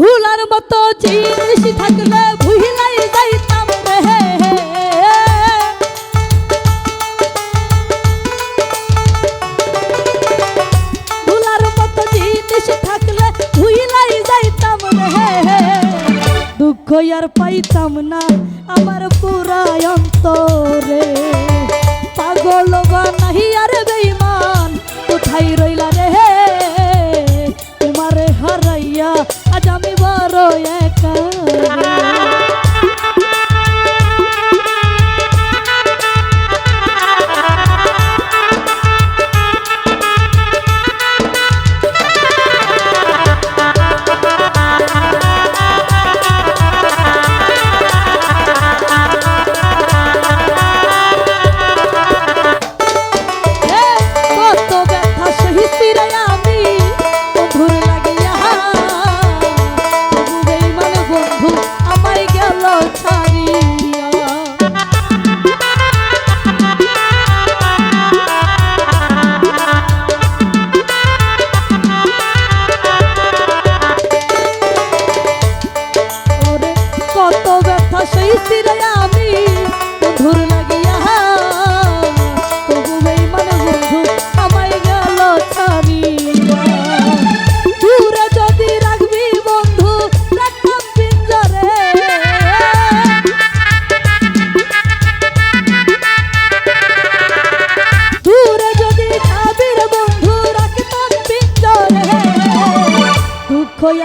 ভুলার মতো জিনিস থাকলে ভুলাই যাইতাম রে। ভুলার মতো জিনিস থাকলে ভুলাই যাইতাম রে। দুঃখ আর পাইতাম না আমার পুরা অন্তরে। পাগল বানাইয়া রে বেঈমান কোথায় রইলা রে। তোমারে হারাইয়া আজ আমি বড় একা রে।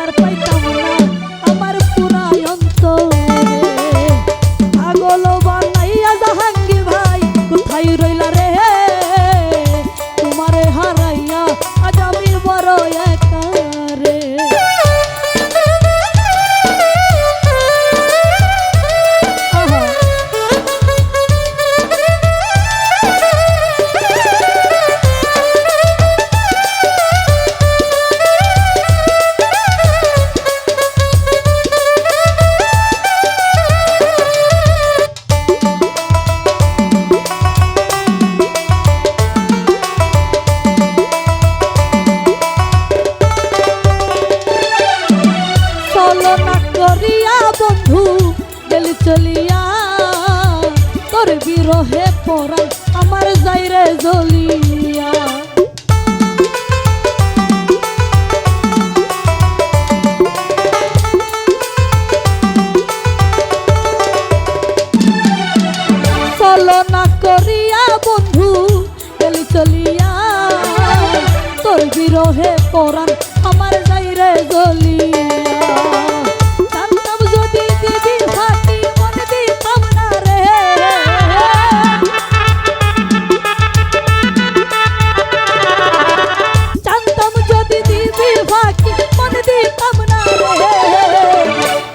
আর পাইতাম না আমার পুরা অন্তরে। পাগল বানাইয়া জাহাঙ্গীর ভাই কোথায় রইলা রে। তোমারে হারাইয়া আজ আমি বড় একা রে। বন্ধু গেলি চলিয়া তোর বিরহে পরাণ আমার যাইরে জ্বলিয়া। চলো না করিয়া বন্ধু গেলি চলিয়া তোর বিরহে পরাণ আমার যাইরে জ্বলিয়া।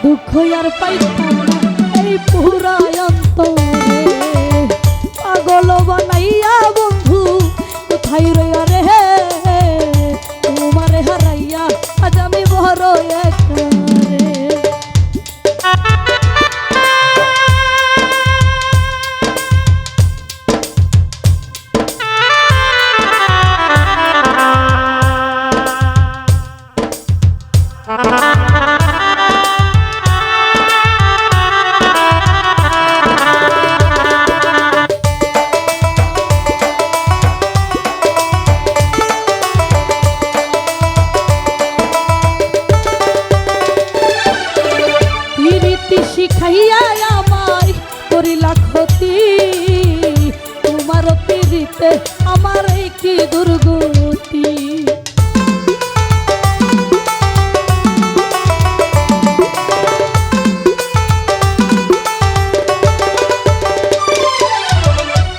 দুঃখ আর পাইতাম না এই পুরা অন্তরে। পাগল বানাইয়া বন্ধু কোথায় রইয়া রে। তোমারে হারাইয়া আজ আমি বড় একা রে। শিখাইয়া আমায় করিলা ক্ষতি। তোমার পিড়িতে আমার এই কি দুর্গতি।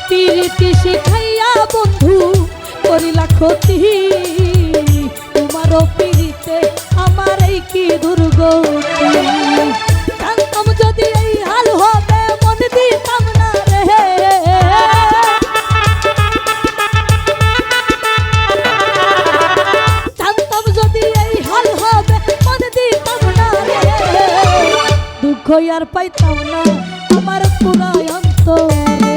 পিড়িতি শিখাইয়া বন্ধু করিলা ক্ষতি। তোমার পিড়িতে আমার এই কি দুর্গতি। যদি এই হাল হবে মন দিতাম না রে। জানতাম যদি এই হাল হবে মন দিতাম না রে। দুঃখ আর পাইতাম না আমার পুরা অন্তরে।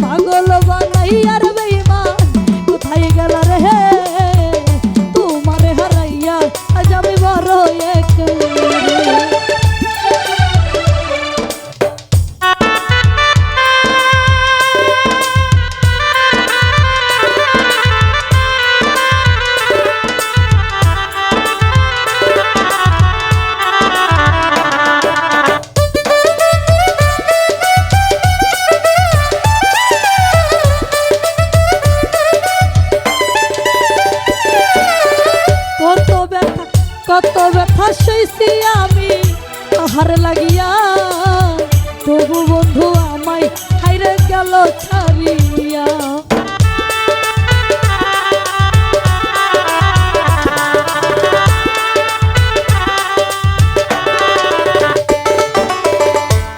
পাগল বানাইয়া রে বেঈমান কোথায় গেলা রে। তোমারে হারাইয়া আজ আমি বড় একা। কত ব্যথা সইছি আমি তাহার লাগিয়া, তবু বন্ধু আমায় হাইরে গেল ছাড়িয়া।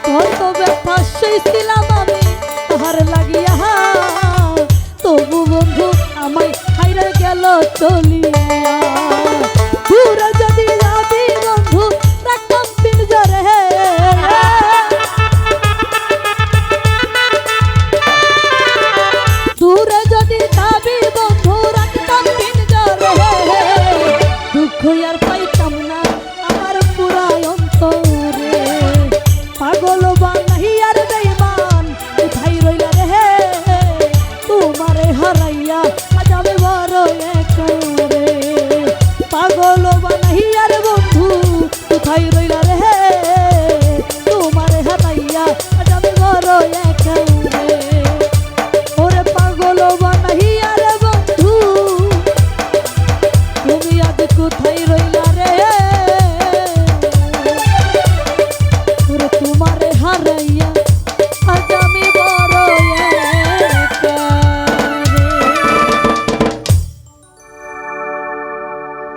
কত ব্যথা সইছিলাম আমি তাহার লাগিয়া, তবু বন্ধু আমায় হাইরে গেল চলিয়া। দূরে যদি যাবি বন্ধু রাখতাম পিঞ্জরে, দূরে যদি যাবি বন্ধু রাখতাম পিঞ্জরে, দুঃখ আর পাইতাম না আমার পুরাই অন্তরে। পাগল বানাই আর বেঈমান কোথায় রইলা রে, তোমারে হারাইয়া আজ আমি বড় একারে। পাগল বানাই আর বন্ধু কোথায় রইলা রে, তোমারে হারাইয়া আজ আমি বড় একারে। ওরে পাগল বানাই আর বন্ধু তুমি আজ কোথায় রইলা রে।